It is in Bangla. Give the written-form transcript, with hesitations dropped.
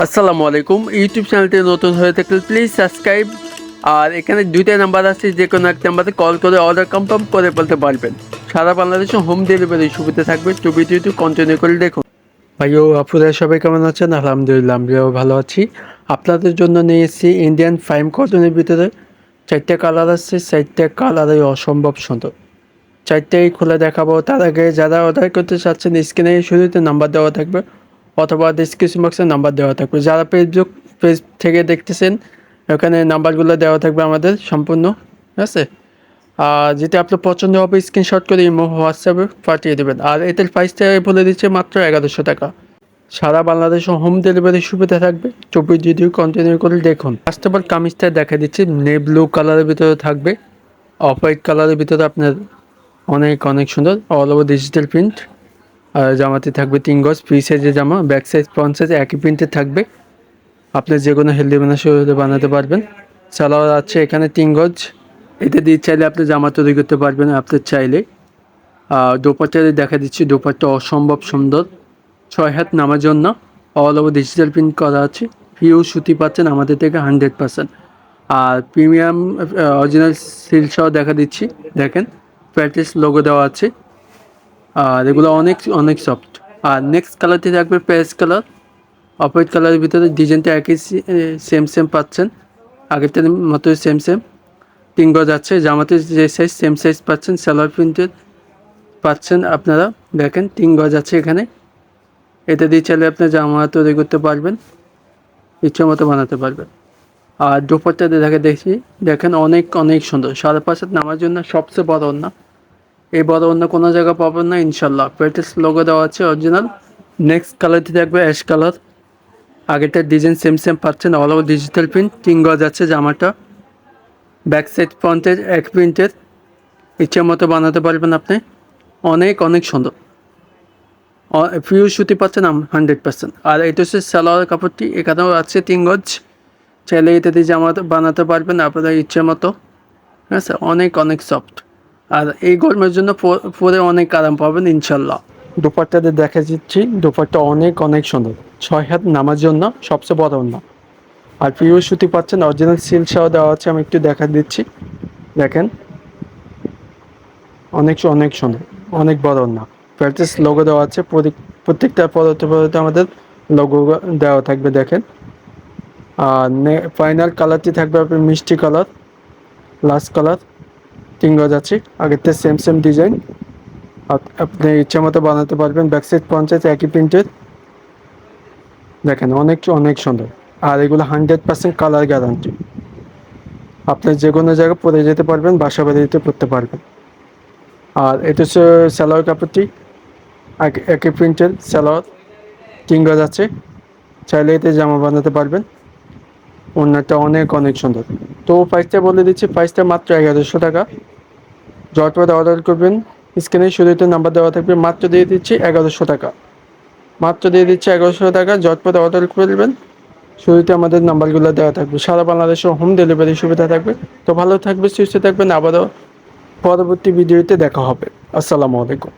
আসসালামু আলাইকুম। ইউটিউব চ্যানেলটি নতুন হয়ে থাকলে প্লিজ সাবস্ক্রাইব। আর এখানে দুইটা নাম্বার আছে, যে কোনো এক নাম্বারে কল করে অর্ডার কনফার্ম করে বলতে পারবেন। সারা বাংলাদেশে হোম ডেলিভারি সুবিধা থাকবে। তো ভিডিওটি কন্টিনিউ করে দেখুন। ভাই ও আপুরা সবাই কেমন আছেন? আলহামদুলিল্লাহ আমরাও ভালো আছি। আপনাদের জন্য নিয়ে এসেছি ইন্ডিয়ান ফাইম কটনের ভিতরে 4টা কালার আছে। 4টা কালারই অসম্ভব সুন্দর। 4টাই খুলে দেখাবো। তার আগে যারা অর্ডার করতে চাচ্ছেন স্ক্রিনে শুরুতে নাম্বার দেওয়া থাকবে অথবা ডিসক্রিপশন বক্সে নাম্বার দেওয়া থাকবে। যারা পেজ থেকে দেখতেছেন ওখানে নাম্বারগুলো দেওয়া থাকবে আমাদের সম্পূর্ণ, ঠিক আছে? আর যেটা আপনার পছন্দ হবে স্ক্রিনশট করে ইমো হোয়াটসঅ্যাপে পাঠিয়ে দেবেন। আর এটার প্রাইসটা বলে দিচ্ছে মাত্র 1100 টাকা। সারা বাংলাদেশে হোম ডেলিভারি সুবিধা থাকবে। ভিডিও কন্টিনিউ করে দেখুন। ফার্স্ট অফ অল কামিজটা দেখা দিচ্ছি, নে ব্লু কালারের ভিতরে থাকবে, অফ হোয়াইট কালারের ভিতরে আপনার অনেক অনেক সুন্দর, অল ওভার ডিজিটাল প্রিন্ট। আর জামাতে থাকবে 3 গজ ফ্রি সাইজের জামা, ব্যাক সাইজ ফ্রন্ট সাইজ একই প্রিন্টে থাকবে। আপনি যে কোনো হেলদি বানাতে পারবেন। সালোয়ার আছে এখানে 3 গজ, এটা দিয়ে চাইলে আপনি জামা তৈরি করতে পারবেন আপনার চাইলে। দোপাট্টা দেখা দিচ্ছি, দোপাট্টা অসম্ভব সুন্দর, 6 হাত নামার জন্য অল ওভার ডিজিটাল প্রিন্ট করা আছে। পিওর সুতি পাচ্ছেন আমাদের থেকে 100%। আর প্রিমিয়াম অরিজিনাল সিল্কসহ দেখা দিচ্ছি, দেখেন প্যাটিস লোগো দেওয়া আছে। আর এগুলো অনেক অনেক সফট। আর নেক্সট কালারটি থাকবে পেস্ট কালার, অফ হোয়াইট কালারের ভিতরে ডিজাইনটা একই সেম পাচ্ছেন, আগেরটার মতোই সেম। 3 গজ আছে, জামাতে যে সাইজ সেম সাইজ পাচ্ছেন, সালোয়ার প্রিন্টের পাচ্ছেন আপনারা। দেখেন 3 গজ আছে এখানে, এটা দিয়ে চাইলে আপনি জামা তৈরি করতে পারবেন, ইচ্ছা মতো বানাতে পারবেন। আর দুপাট্টাতে দেখি, দেখেন অনেক অনেক সুন্দর, 5.5 হাত নামার জন্য সবচেয়ে বড় ওড়না। এই বড় অন্য কোনো জায়গা পাবেন না ইনশাল্লাহ। পেটেস লোগো দেওয়া আছে অরিজিনাল। নেক্সট কালারটি থাকবে অ্যাশ কালার, আগেরটার ডিজাইন সেম পাচ্ছেন, অল ওভার ডিজিটাল প্রিন্ট। 3 গজ আছে জামাটা, ব্যাক সাইড ফ্রন্টের এক প্রিন্টের, ইচ্ছা মতো বানাতে পারবেন আপনি। অনেক অনেক সুন্দর, পিওর সুতি পাচ্ছেন 100%। আর এটা হচ্ছে সালোয়ার কাপড়টি, এখানেও আছে 3 গজ, চাইলে এটা দিয়ে জামা বানাতে পারবেন আপনাদের ইচ্ছে মতো, ঠিক আছে? অনেক অনেক সফট। আর এই গরমের জন্য পরে অনেক আরাম পাবেন ইনশাল্লাহ। দুপাট্টাতে দেখা দিচ্ছি, দুপাট্টা অনেক অনেক সুন্দর, 6 হাত নামার জন্য সবচেয়ে বড় না। আর প্রিয় সুতি পাচ্ছেন, অরিজিনাল সিল্ক সহ দেওয়া আছে। আমি একটু দেখা দিচ্ছি, দেখেন অনেক অনেক সুন্দর, অনেক বড় না। প্যাটেস লোগো দেওয়া আছে, প্রত্যেকটা পরতে আমাদের লোগো দেওয়া থাকবে, দেখেন। আর ফাইনাল কালারটি থাকবে আপনার মিষ্টি কালার, লাস্ট কালার। 3 গজ আছে, আগেরটা সেম ডিজাইন, আপনি ইচ্ছা মতো বানাতে পারবেন। ব্যাক সাইড ফ্রন্ট সাইড একই প্রিন্টের, দেখেন অনেক অনেক সুন্দর। আর এগুলো 100% কালার গ্যারান্টি, আপনি যে কোনো জায়গায় পরে যেতে পারবেন, বাসা বাড়িতে পরতে পারবেন। আর এটা হচ্ছে সালোয়ার কাপড়টি, একই প্রিন্টের সালোয়ার, 3 গজ আছে, চাইলে এতে জামা বানাতে পারবেন। ওড়নাটা অনেক অনেক সুন্দর। তো প্রাইসটা বলে দিচ্ছি, প্রাইসটা মাত্র 1100 টাকা। ঝটপট অর্ডার করবেন, স্ক্রিনে শুরুতে নাম্বার দেওয়া থাকবে। মাত্র দিয়ে দিচ্ছি 1100 টাকা, মাত্র দিয়ে দিচ্ছি 1100 টাকা। ঝটপট অর্ডার করবেন, শুরুতে আমাদের নাম্বারগুলো দেওয়া থাকবে। সারা বাংলাদেশে হোম ডেলিভারি সুবিধা থাকবে। তো ভালো থাকবে, সুস্থ থাকবেন, আবারও পরবর্তী ভিডিওতে দেখা হবে। আসসালামু আলাইকুম।